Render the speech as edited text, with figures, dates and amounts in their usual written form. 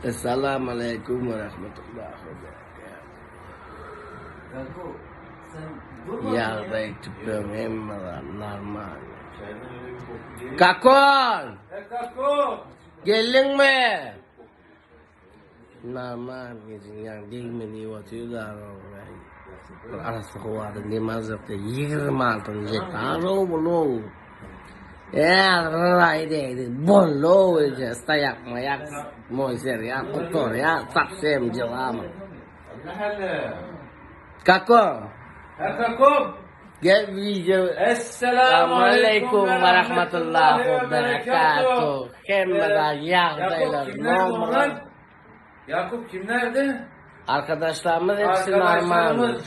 Assalamualaikum warahmatullahi wabarakatuh. Ya baik memang normal. Kakon, geleng me. Normal yang ding meni waktu itu aras kuat ni mazhab te yirmatan je taro bolo. Ya, rai deh, bolo aja, stayak mayak, moiser ya, kotor ya, taksem jelam. Kako? Kako? Gel video. Assalamualaikum warahmatullahi wabarakatuh. Kemada ya, Yakup kimlerdi? Yakup kimlerdi? Arkadaşlarımız hepsi normal.